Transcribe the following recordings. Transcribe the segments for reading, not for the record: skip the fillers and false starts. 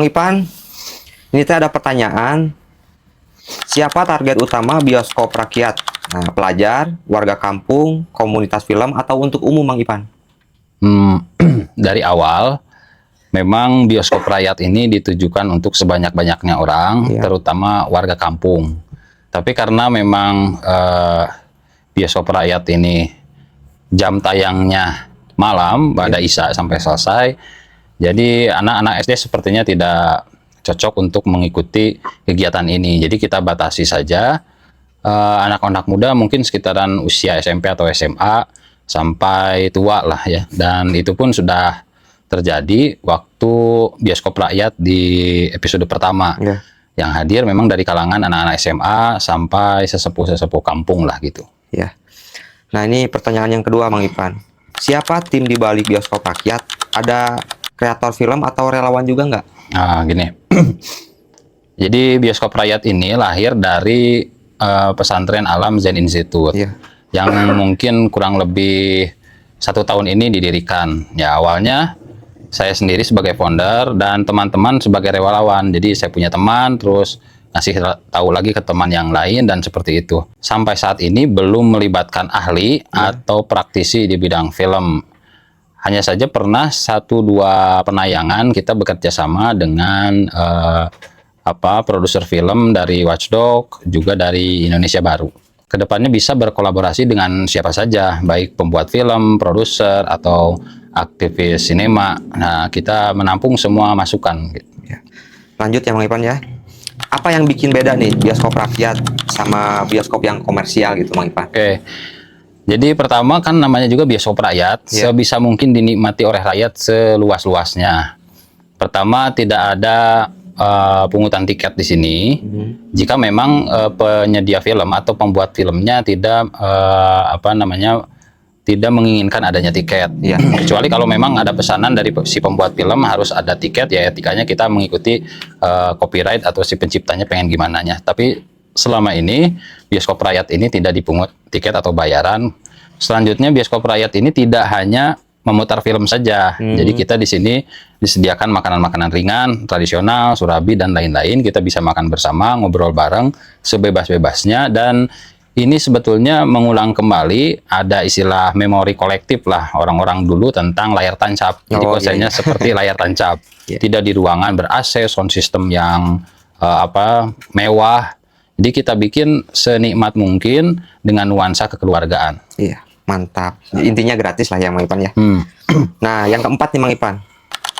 Bang Ipan, ini ada pertanyaan. Siapa target utama bioskop rakyat? Nah, pelajar, warga kampung, komunitas film, atau untuk umum, Bang Ipan? Dari awal, memang bioskop rakyat ini ditujukan untuk sebanyak-banyaknya orang, terutama warga kampung. Tapi karena memang bioskop rakyat ini jam tayangnya malam, pada Isya sampai selesai, jadi anak-anak SD sepertinya tidak cocok untuk mengikuti kegiatan ini. Jadi kita batasi saja anak-anak muda mungkin sekitaran usia SMP atau SMA sampai tua lah ya. Dan itu pun sudah terjadi waktu bioskop rakyat di episode pertama. Yang hadir memang dari kalangan anak-anak SMA sampai sesepuh-sesepuh kampung lah gitu. Ya. Nah, ini pertanyaan yang kedua, Bang Ipan. Siapa tim di balik bioskop rakyat? Ada kreator film atau relawan juga nggak? Nah, gini. Jadi bioskop rakyat ini lahir dari pesantren Alam Zen Institute yang mungkin kurang lebih 1 tahun ini didirikan. Ya, awalnya saya sendiri sebagai founder dan teman-teman sebagai relawan. Jadi saya punya teman, terus ngasih tahu lagi ke teman yang lain, dan seperti itu. Sampai saat ini belum melibatkan ahli atau praktisi di bidang film. Hanya saja pernah 1-2 penayangan kita bekerja sama dengan produser film dari Watchdog, juga dari Indonesia Baru. Kedepannya bisa berkolaborasi dengan siapa saja, baik pembuat film, produser, atau aktivis sinema. Nah, kita menampung semua masukan. Lanjut ya, Bang Ipan ya. Apa yang bikin beda nih bioskop rakyat sama bioskop yang komersial gitu, Bang Ipan? Oke. Jadi pertama kan namanya juga bioskop rakyat, sebisa mungkin dinikmati oleh rakyat seluas-luasnya. Pertama, tidak ada pungutan tiket di sini. Jika memang penyedia film atau pembuat filmnya tidak tidak menginginkan adanya tiket. Kecuali kalau memang ada pesanan dari si pembuat film harus ada tiket, ya etikanya kita mengikuti copyright atau si penciptanya pengen gimananya. Tapi selama ini bioskop rakyat ini tidak dipungut tiket atau bayaran. Selanjutnya bioskop rakyat ini tidak hanya memutar film saja. Jadi kita di sini disediakan makanan-makanan ringan, tradisional, surabi, dan lain-lain. Kita bisa makan bersama, ngobrol bareng sebebas-bebasnya, dan ini sebetulnya mengulang kembali ada istilah memori kolektif lah orang-orang dulu tentang layar tancap. Jadi konsepnya seperti layar tancap. Tidak di ruangan ber-AC, sound system yang mewah. Jadi kita bikin senikmat mungkin dengan nuansa kekeluargaan. Iya, mantap. Intinya gratis lah ya, Bang Ipan ya. Nah, yang keempat nih, Bang Ipan.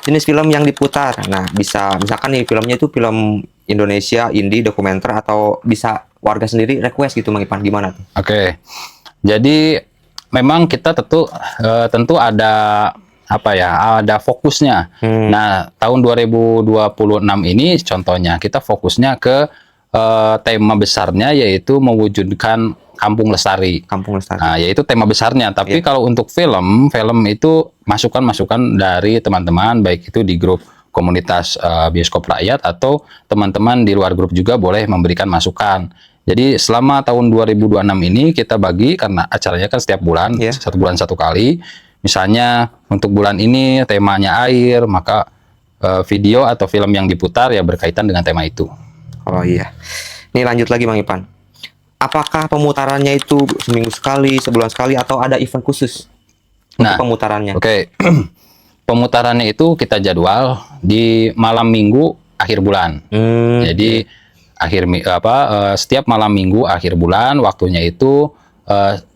Jenis film yang diputar. Nah, misalkan nih filmnya itu film Indonesia, indie, dokumenter, atau bisa warga sendiri request gitu, Bang Ipan. Gimana tuh? Oke. Jadi memang kita tentu ada ada fokusnya. Nah, tahun 2026 ini contohnya kita fokusnya ke tema besarnya, yaitu mewujudkan kampung lestari. Nah, yaitu tema besarnya. Tapi kalau untuk film itu masukan-masukan dari teman-teman, baik itu di grup komunitas bioskop rakyat atau teman-teman di luar grup juga boleh memberikan masukan. Jadi selama tahun 2026 ini kita bagi, karena acaranya kan setiap bulan, 1 bulan 1 kali. Misalnya untuk bulan ini temanya air, maka video atau film yang diputar ya berkaitan dengan tema itu. Oh iya. Ini lanjut lagi, Bang Ipan. Apakah pemutarannya itu seminggu sekali, sebulan sekali, atau ada event khusus untuk pemutarannya? Oke. Pemutarannya itu kita jadwal di malam minggu akhir bulan. Jadi setiap malam minggu akhir bulan, waktunya itu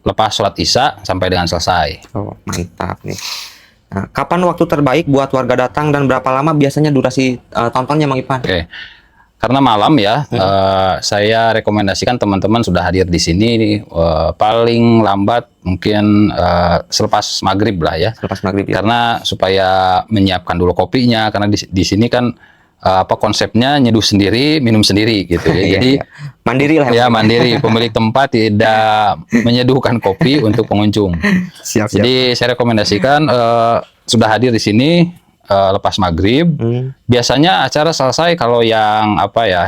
lepas sholat Isya sampai dengan selesai. Oh, mantap nih. Nah, kapan waktu terbaik buat warga datang dan berapa lama biasanya durasi tontonnya, Bang Ipan? Oke. Karena malam ya, saya rekomendasikan teman-teman sudah hadir di sini paling lambat mungkin selepas maghrib lah ya. Selepas maghrib ya. Karena supaya menyiapkan dulu kopinya, karena di sini kan konsepnya nyeduh sendiri, minum sendiri gitu ya. Jadi mandiri lah. Ya, mandiri. Pemilik tempat tidak menyeduhkan kopi untuk pengunjung. Jadi saya rekomendasikan sudah hadir di sini lepas maghrib. Biasanya acara selesai kalau yang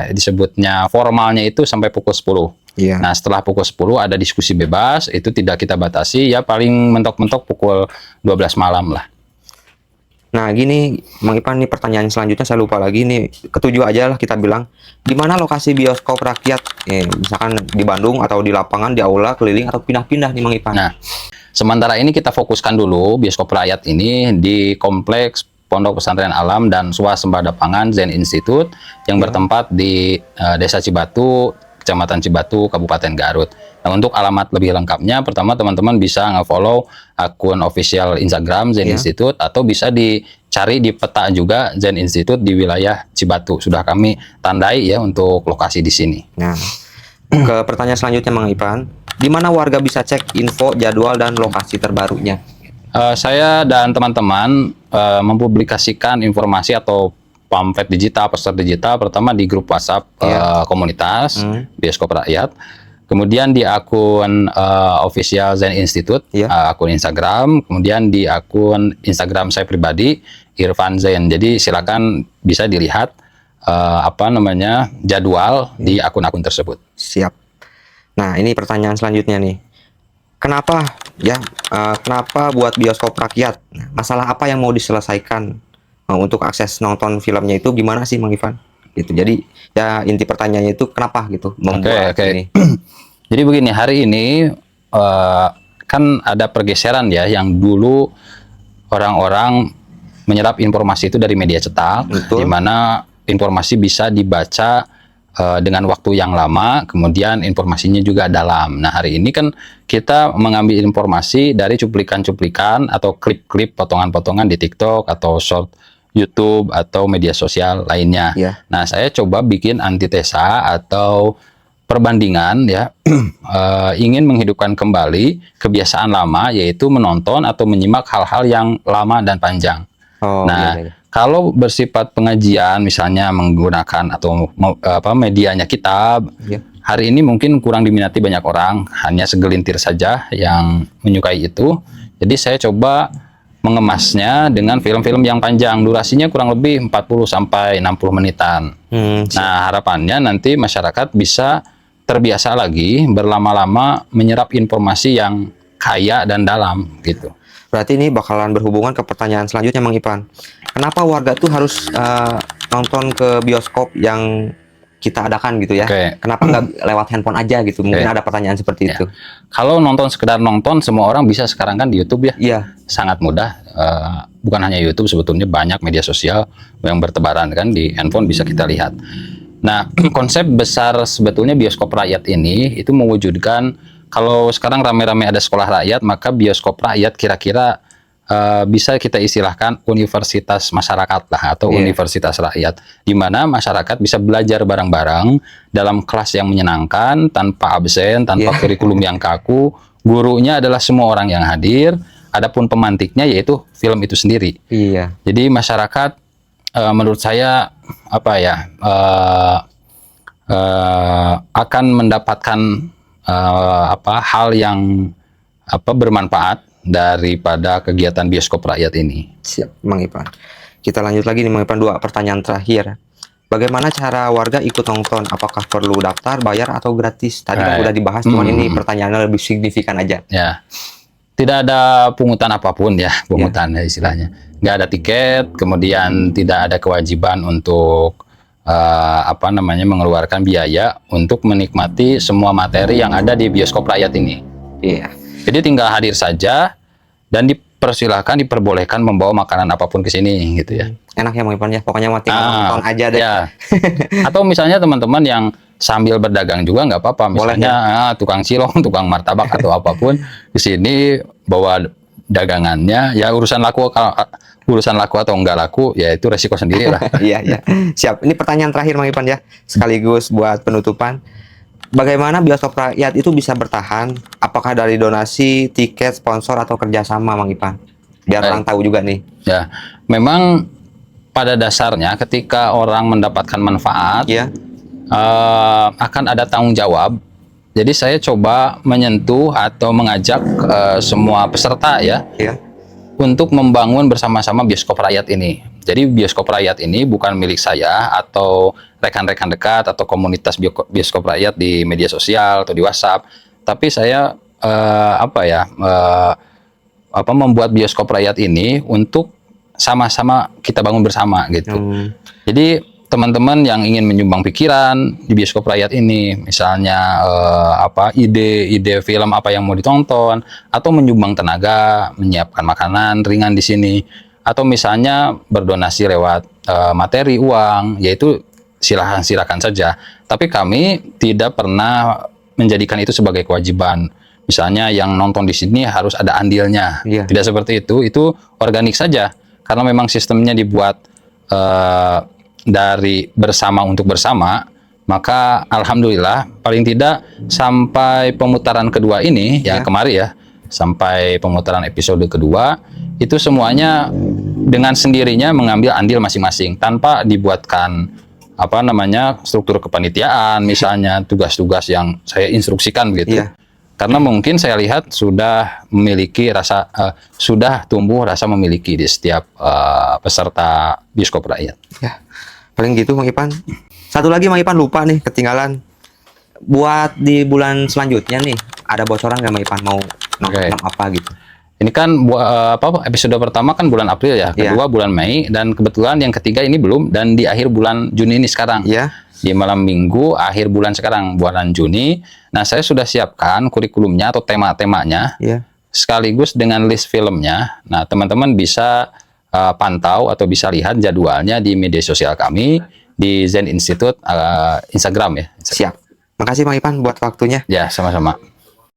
disebutnya formalnya itu sampai pukul 10. Nah, setelah pukul 10 ada diskusi bebas, itu tidak kita batasi, ya paling mentok-mentok pukul 12 malam lah. Nah, gini, Mang Ipan nih pertanyaan selanjutnya saya lupa lagi nih. Ketujuh aja lah kita bilang. Di mana lokasi bioskop rakyat? Misalkan di Bandung atau di lapangan, di aula, keliling atau pindah-pindah nih Mang Ipan. Nah, sementara ini kita fokuskan dulu bioskop rakyat ini di Kompleks Pondok Pesantren Alam dan Swasembada Pangan Zen Institute yang bertempat di Desa Cibatu, Kecamatan Cibatu, Kabupaten Garut. Nah, untuk alamat lebih lengkapnya, pertama teman-teman bisa nge-follow akun official Instagram Zen Institute atau bisa dicari di peta juga Zen Institute di wilayah Cibatu. Sudah kami tandai ya untuk lokasi di sini. Nah, ke pertanyaan selanjutnya Mang Ipan, di mana warga bisa cek info, jadwal, dan lokasi terbarunya? Saya dan teman-teman mempublikasikan informasi atau pamflet digital, poster digital, pertama di grup WhatsApp komunitas Bioskop Rakyat, kemudian di akun official Zen Institute, akun Instagram, kemudian di akun Instagram saya pribadi Irfan Zen. Jadi silakan bisa dilihat jadwal di akun-akun tersebut. Siap. Nah, ini pertanyaan selanjutnya nih. Kenapa kenapa buat bioskop rakyat? Nah, masalah apa yang mau diselesaikan? Untuk akses nonton filmnya itu gimana sih Mang Ivan? Gitu. Jadi ya inti pertanyaannya itu kenapa gitu membuat ini. Jadi begini, hari ini kan ada pergeseran ya, yang dulu orang-orang menyerap informasi itu dari media cetak, di mana informasi bisa dibaca dengan waktu yang lama, kemudian informasinya juga dalam. Nah, hari ini kan kita mengambil informasi dari cuplikan-cuplikan atau klip-klip potongan-potongan di TikTok atau short YouTube atau media sosial lainnya. Nah, saya coba bikin antitesa atau perbandingan ya, ingin menghidupkan kembali kebiasaan lama, yaitu menonton atau menyimak hal-hal yang lama dan panjang. Kalau bersifat pengajian, misalnya menggunakan atau medianya kitab, hari ini mungkin kurang diminati banyak orang, hanya segelintir saja yang menyukai itu. Jadi saya coba mengemasnya dengan film-film yang panjang, durasinya kurang lebih 40 sampai 60 menitan. Nah, harapannya nanti masyarakat bisa terbiasa lagi berlama-lama menyerap informasi yang kaya dan dalam gitu. Berarti ini bakalan berhubungan ke pertanyaan selanjutnya Mang Ipan. Kenapa warga tuh harus nonton ke bioskop yang kita adakan gitu ya? Kenapa nggak lewat handphone aja gitu? Mungkin ada pertanyaan seperti itu. Kalau nonton sekedar nonton, semua orang bisa sekarang kan di YouTube ya. Sangat mudah. Bukan hanya YouTube, sebetulnya banyak media sosial yang bertebaran kan di handphone bisa kita lihat. Nah, konsep besar sebetulnya bioskop rakyat ini itu mewujudkan, kalau sekarang rame-rame ada sekolah rakyat, maka bioskop rakyat kira-kira bisa kita istilahkan universitas masyarakat lah, atau universitas rakyat, di mana masyarakat bisa belajar bareng-bareng dalam kelas yang menyenangkan, tanpa absen, tanpa kurikulum yang kaku. Gurunya adalah semua orang yang hadir, adapun pemantiknya yaitu film itu sendiri. Jadi masyarakat menurut saya akan mendapatkan hal yang bermanfaat daripada kegiatan bioskop rakyat ini. Siap, Mang Ipan. Kita lanjut lagi nih Mang Ipan, 2 pertanyaan terakhir. Bagaimana cara warga ikut nonton? Apakah perlu daftar, bayar, atau gratis? Tadi kan udah dibahas, cuman ini pertanyaannya lebih signifikan aja. Ya, tidak ada pungutan apapun ya, pungutan istilahnya. Nggak ada tiket, kemudian tidak ada kewajiban untuk mengeluarkan biaya untuk menikmati semua materi yang ada di bioskop rakyat ini. Jadi tinggal hadir saja dan diperbolehkan membawa makanan apapun ke sini gitu ya. Enak ya Mang Ipan ya, pokoknya mau tinggal nonton aja deh. Atau misalnya teman-teman yang sambil berdagang juga nggak apa-apa, misalnya tukang cilok, tukang martabak atau apapun di sini bawa dagangannya, ya urusan laku atau enggak laku ya itu resiko sendiri lah. Siap. Ini pertanyaan terakhir Mang Ipan ya, sekaligus buat penutupan. Bagaimana bioskop rakyat itu bisa bertahan? Apakah dari donasi, tiket, sponsor, atau kerjasama Mang Ipan? Biar orang tahu juga nih. Ya, memang pada dasarnya ketika orang mendapatkan manfaat, akan ada tanggung jawab. Jadi saya coba menyentuh atau mengajak semua peserta untuk membangun bersama-sama bioskop rakyat ini. Jadi bioskop rakyat ini bukan milik saya atau rekan-rekan dekat atau komunitas bioskop rakyat di media sosial atau di WhatsApp, tapi saya membuat bioskop rakyat ini untuk sama-sama kita bangun bersama gitu. Jadi teman-teman yang ingin menyumbang pikiran di bioskop rakyat ini, misalnya ide-ide film apa yang mau ditonton, atau menyumbang tenaga, menyiapkan makanan ringan di sini, atau misalnya berdonasi lewat materi uang, yaitu silakan saja. Tapi kami tidak pernah menjadikan itu sebagai kewajiban. Misalnya yang nonton di sini harus ada andilnya. Tidak seperti itu organik saja. Karena memang sistemnya dibuat dari bersama untuk bersama, maka alhamdulillah paling tidak sampai pemutaran kedua ini, kemarin ya, sampai pemutaran episode kedua, itu semuanya dengan sendirinya mengambil andil masing-masing, tanpa dibuatkan struktur kepanitiaan, misalnya tugas-tugas yang saya instruksikan begitu. Karena mungkin saya lihat sudah memiliki sudah tumbuh rasa memiliki di setiap peserta bioskop rakyat. Ya, paling gitu Mang Ipan. Satu lagi Mang Ipan lupa nih, ketinggalan. Buat di bulan selanjutnya nih, ada bocoran nggak Mang Ipan mau nonton apa gitu? Ini kan episode pertama kan bulan April ya, kedua bulan Mei, dan kebetulan yang ketiga ini belum, dan di akhir bulan Juni ini sekarang. Di malam minggu akhir bulan sekarang, bulan Juni. Nah, saya sudah siapkan kurikulumnya atau tema-temanya, sekaligus dengan list filmnya. Nah, teman-teman bisa pantau atau bisa lihat jadwalnya di media sosial kami, di Zen Institute Instagram ya. Siap. Makasih Mang Ipan buat waktunya. Ya, sama-sama.